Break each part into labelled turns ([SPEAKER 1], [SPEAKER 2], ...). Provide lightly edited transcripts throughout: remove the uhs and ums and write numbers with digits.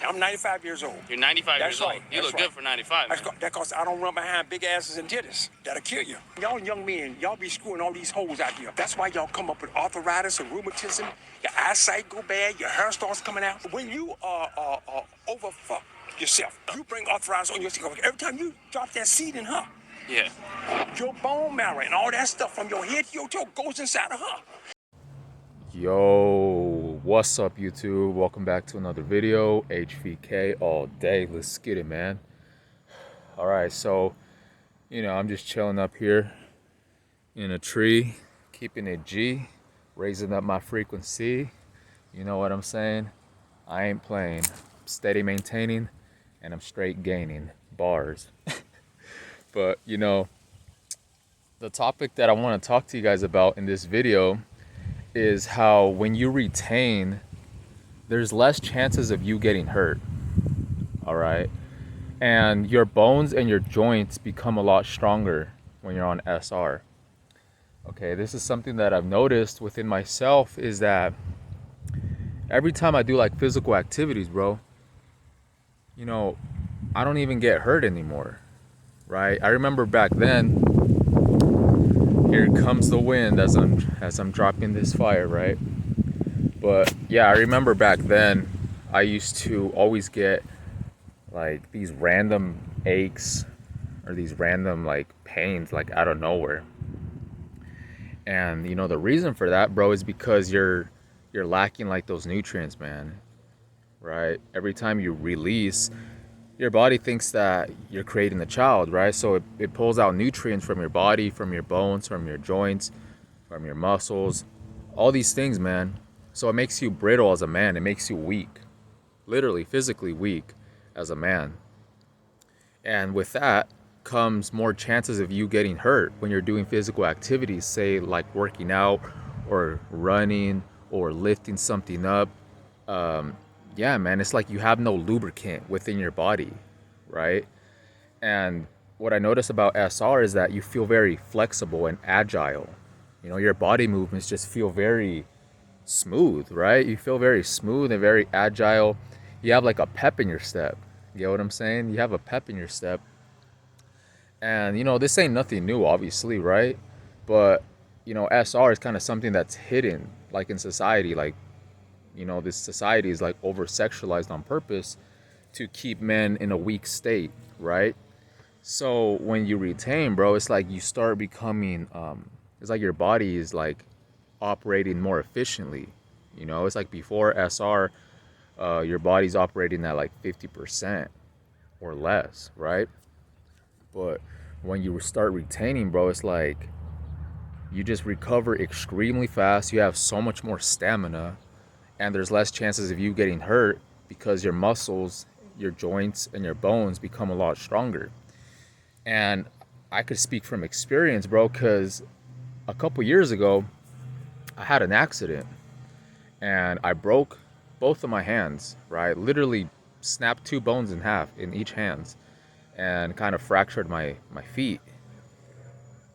[SPEAKER 1] I'm 95 years old.
[SPEAKER 2] You're 95
[SPEAKER 1] That's
[SPEAKER 2] years old.
[SPEAKER 1] right.
[SPEAKER 2] You look good for 95, man.
[SPEAKER 1] That's because I don't run behind big asses and titties. That'll kill you. Y'all young men, y'all be screwing all these hoes out here. That's why y'all come up with arthritis and rheumatism. Your eyesight go bad. Your hair starts coming out. When you overfuck yourself, you bring arthritis on yourself. Every time you drop that seed in her,
[SPEAKER 2] Yeah.
[SPEAKER 1] your bone marrow and all that stuff from your head to your toe goes inside of her.
[SPEAKER 3] Yo, what's up YouTube? Welcome back to another video. HVK all day. Let's get it, man. All right, so I'm just chilling up here in a tree, keeping it G, raising up my frequency. You know what I'm saying? I ain't playing. I'm steady maintaining and I'm straight gaining bars. But the topic that I want to talk to you guys about in this video is how when you retain, there's less chances of you getting hurt. All right, and your bones and your joints become a lot stronger when you're on SR. Okay, this is something that I've noticed within myself, is that every time I do like physical activities, bro, I don't even get hurt anymore. Right? I remember back then, here comes the wind as I'm dropping this fire, right? But yeah, I remember back then I used to always get like these random aches or these random like pains like out of nowhere. And the reason for that, bro, is because you're lacking like those nutrients, man. Right? Every time you release, your body thinks that you're creating a child, right? So it pulls out nutrients from your body, from your bones, from your joints, from your muscles, all these things, man. So it makes you brittle as a man. It makes you weak, literally physically weak as a man. And with that comes more chances of you getting hurt when you're doing physical activities, say like working out or running or lifting something up. Yeah, man, it's like you have no lubricant within your body, right? And what I notice about SR is that you feel very flexible and agile. Your body movements just feel very smooth, right? You feel very smooth and very agile. You have like a pep in your step. You know what I'm saying? You have a pep in your step. And this ain't nothing new, obviously, right? But SR is kind of something that's hidden like in society. Like, this society is like over sexualized on purpose to keep men in a weak state, right? So when you retain, bro, it's like you start becoming it's like your body is like operating more efficiently. It's like before SR, your body's operating at like 50% or less, right? But when you start retaining, bro, it's like you just recover extremely fast. You have so much more stamina, and there's less chances of you getting hurt because your muscles, your joints, and your bones become a lot stronger. And I could speak from experience, bro, because a couple years ago, I had an accident and I broke both of my hands, right? Literally snapped two bones in half in each hand and kind of fractured my feet.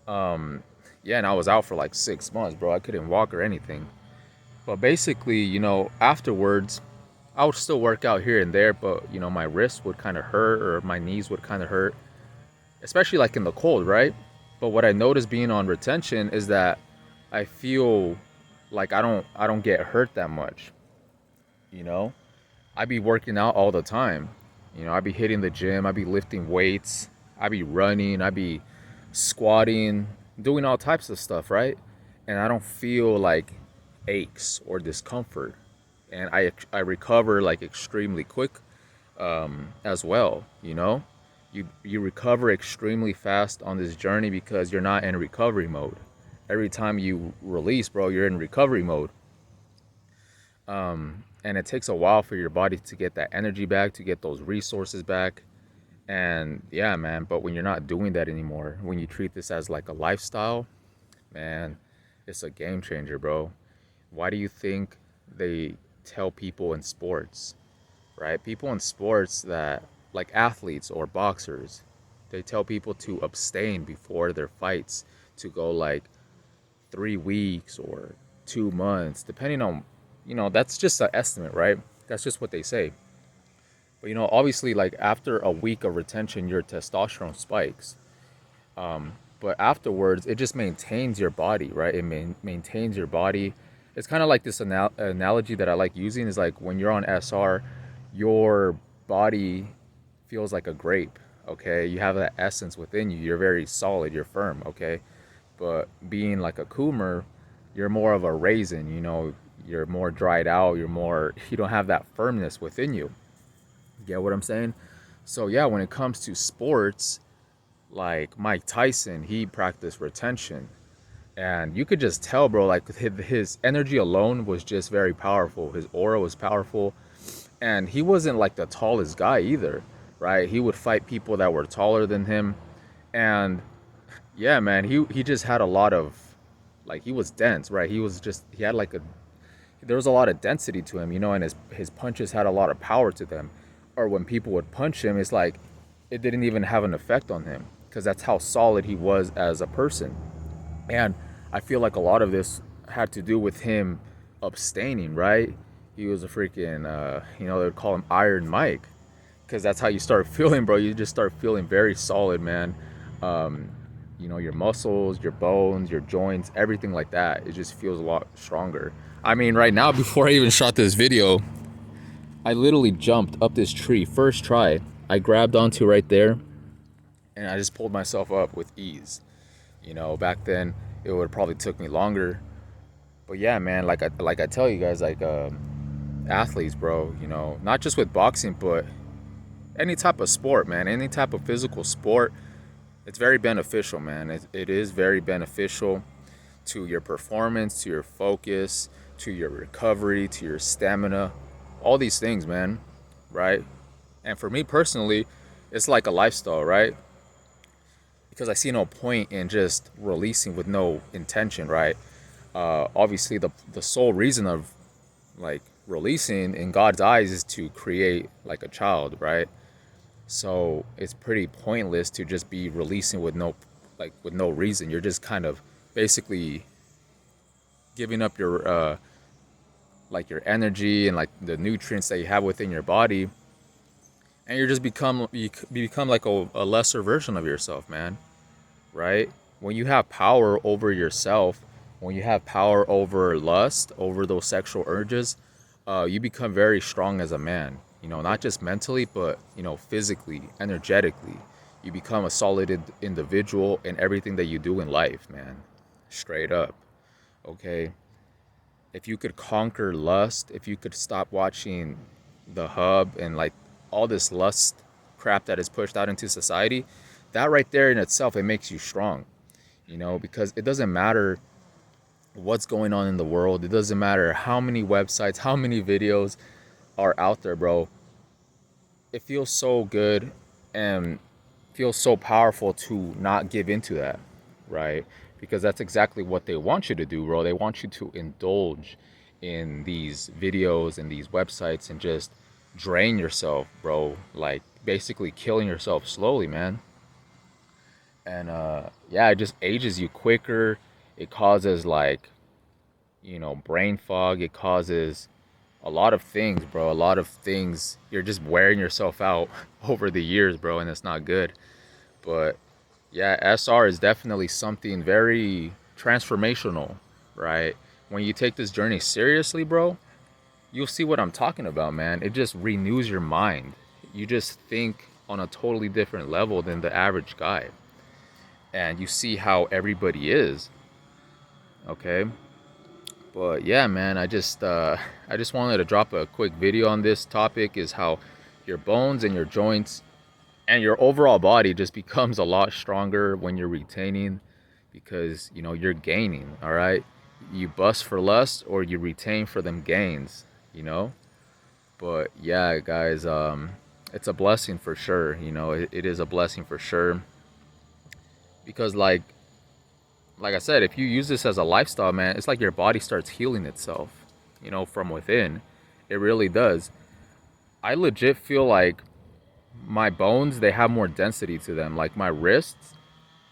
[SPEAKER 3] Yeah, and I was out for like 6 months, bro. I couldn't walk or anything. But basically, afterwards, I would still work out here and there, but my wrists would kind of hurt or my knees would kind of hurt, especially like in the cold, right? But what I noticed being on retention is that I feel like I don't get hurt that much. I be working out all the time. I be hitting the gym, I be lifting weights, I be running, I be squatting, doing all types of stuff, right? And I don't feel like aches or discomfort, and I recover like extremely quick as well. You recover extremely fast on this journey because you're not in recovery mode. Every time you release, bro, you're in recovery mode. And it takes a while for your body to get that energy back, to get those resources back. And yeah, man, but when you're not doing that anymore, when you treat this as like a lifestyle, man, it's a game changer, bro. Why do you think they tell people in sports, right? People in sports that, like athletes or boxers, they tell people to abstain before their fights, to go like 3 weeks or 2 months, depending on, that's just an estimate, right? That's just what they say. But obviously, like after a week of retention, your testosterone spikes. But afterwards, it just maintains your body, right? It maintains your body. It's kind of like this analogy that I like using is like when you're on SR, your body feels like a grape, okay? You have that essence within you. You're very solid, you're firm, okay? But being like a Coomer, you're more of a raisin, you're more dried out, you don't have that firmness within you. You get what I'm saying? So yeah, when it comes to sports, like Mike Tyson, he practiced retention. And you could just tell, bro, like his energy alone was just very powerful. His aura was powerful. And he wasn't like the tallest guy either, right? He would fight people that were taller than him. And yeah, man, he just had a lot of, like, he was dense, right? He had like there was a lot of density to him, and his punches had a lot of power to them. Or when people would punch him, it's like it didn't even have an effect on him because that's how solid he was as a person. And I feel like a lot of this had to do with him abstaining, right? He was a freaking, they would call him Iron Mike because that's how you start feeling, bro. You just start feeling very solid, man. Um, your muscles, your bones, your joints, everything like that. It just feels a lot stronger. I mean, right now, before I even shot this video, I literally jumped up this tree. First try, I grabbed onto right there and I just pulled myself up with ease. Back then it would probably took me longer. But yeah, man, like I tell you guys, like athletes, bro, not just with boxing, but any type of sport, man, any type of physical sport, it's very beneficial, man. It is very beneficial to your performance, to your focus, to your recovery, to your stamina, all these things, man, right? And for me personally, it's like a lifestyle, right? Because I see no point in just releasing with no intention, right? Obviously, the sole reason of like releasing in God's eyes is to create like a child, right? So it's pretty pointless to just be releasing with no reason. You're just kind of basically giving up your like your energy and like the nutrients that you have within your body, and you become like a lesser version of yourself, man. Right? When you have power over yourself, when you have power over lust, over those sexual urges, you become very strong as a man. Not just mentally, but physically, energetically. You become a solid individual in everything that you do in life, man. Straight up. Okay. If you could conquer lust, if you could stop watching the hub and like all this lust crap that is pushed out into society, that right there in itself, it makes you strong, because it doesn't matter what's going on in the world. It doesn't matter how many websites, how many videos are out there, bro. It feels so good and feels so powerful to not give into that, right? Because that's exactly what they want you to do, bro. They want you to indulge in these videos and these websites and just drain yourself, bro. Like basically killing yourself slowly, man. And yeah, it just ages you quicker. It causes like brain fog. It causes a lot of things, bro. A lot of things. You're just wearing yourself out over the years, bro, and it's not good. But yeah, SR is definitely something very transformational, right? When you take this journey seriously, bro, you'll see what I'm talking about, man. It just renews your mind. You just think on a totally different level than the average guy. And you see how everybody is, okay? But yeah, man, I just wanted to drop a quick video on this topic, is how your bones and your joints and your overall body just becomes a lot stronger when you're retaining, because you're gaining. All right, you bust for lust or you retain for them gains. But yeah, guys, it's a blessing for sure. It is a blessing for sure, because like I said, if you use this as a lifestyle, man, it's like your body starts healing itself, from within. It really does. I legit feel like my bones, they have more density to them. Like my wrists,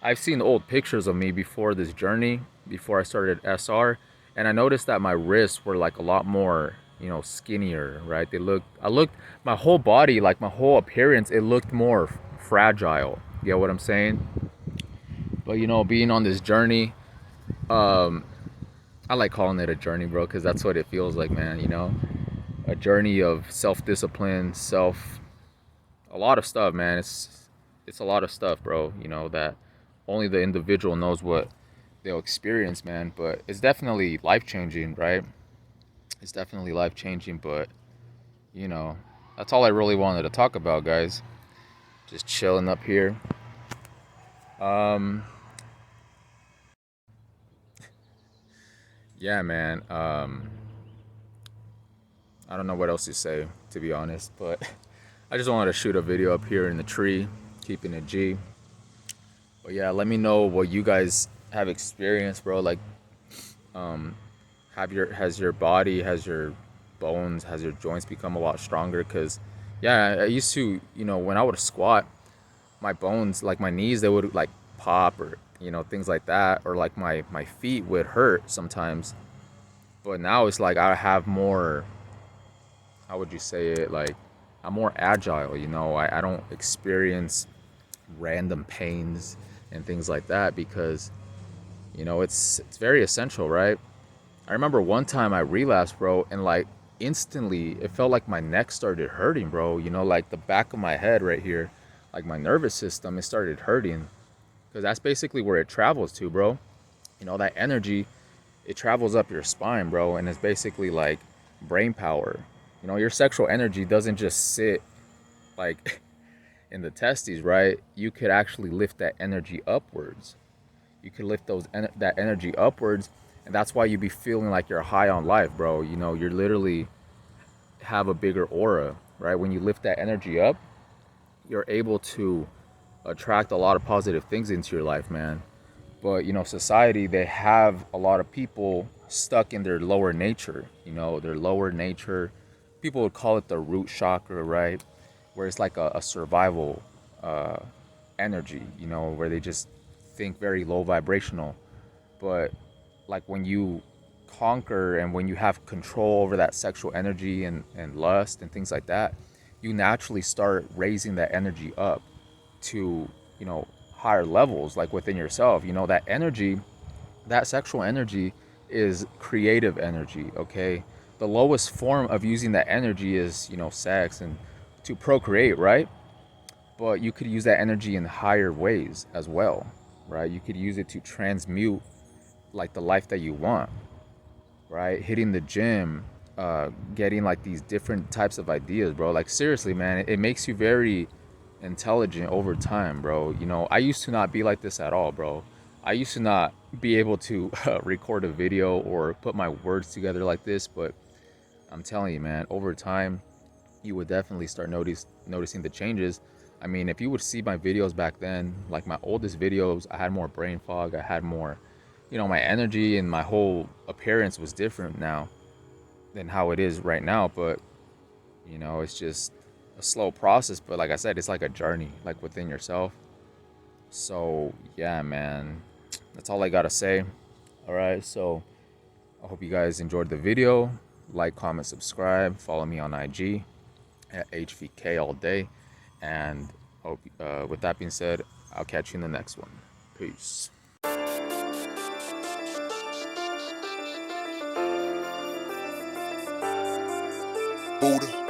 [SPEAKER 3] I've seen old pictures of me before this journey, before I started SR, and I noticed that my wrists were like a lot more you know, skinnier, right? I looked, my whole body, like my whole appearance, it looked more fragile. You get what I'm saying? But you know, being on this journey, um, I like calling it a journey, bro, because that's what it feels like, man. You know, a journey of self-discipline, a lot of stuff, man. It's a lot of stuff, bro. You know that only the individual knows what they'll experience, man. But it's definitely life changing, right? It's definitely life changing. But you know, that's all I really wanted to talk about, guys. Just chilling up here. Um, yeah, man. I don't know what else to say, to be honest, but I just wanted to shoot a video up here in the tree, keeping it G. But yeah, let me know what you guys have experienced, bro. Like, um, has your body, has your bones, has your joints become a lot stronger? Cause yeah, I used to, you know, when I would squat, my bones, like my knees, they would like pop or you know things like that, or like my feet would hurt sometimes. But now it's like I have more, how would you say it, like I'm more agile, you know. I don't experience random pains and things like that because you know it's very essential, right? I remember one time I relapsed, bro, and like instantly it felt like my neck started hurting, bro. You know, like the back of my head right here, like my nervous system, it started hurting because that's basically where it travels to, bro. You know, that energy, it travels up your spine, bro, and it's basically like brain power. You know, your sexual energy doesn't just sit like in the testes, right? You could actually lift that energy upwards. You could lift that energy upwards, and that's why you be feeling like you're high on life, bro. You know, you're literally have a bigger aura, right? When you lift that energy up, you're able to attract a lot of positive things into your life, man. But you know, society, they have a lot of people stuck in their lower nature, you know, their lower nature. People would call it the root chakra, right? Where it's like a survival uh, energy, you know, where they just think very low vibrational. But like when you conquer and when you have control over that sexual energy and lust and things like that, you naturally start raising that energy up to, you know, higher levels, like within yourself. You know, that energy, that sexual energy is creative energy, okay? The lowest form of using that energy is, you know, sex and to procreate, right? But you could use that energy in higher ways as well, right? You could use it to transmute like the life that you want, right? Hitting the gym, getting like these different types of ideas, bro. Like seriously, man, it makes you very intelligent over time, bro. You know, I used to not be like this at all, bro. I used to not be able to record a video or put my words together like this, but I'm telling you, man, over time, you would definitely start noticing the changes. I mean, if you would see my videos back then, like my oldest videos, I had more brain fog. I had more, you know, my energy and my whole appearance was different now than how it is right now. But, you know, it's just a slow process. But like I said, it's like a journey, like within yourself. So, yeah, man, that's all I got to say. All right. So, I hope you guys enjoyed the video. Like, comment, subscribe, follow me on IG at HVK all day. And hope, with that being said, I'll catch you in the next one. Peace.
[SPEAKER 1] Buddha.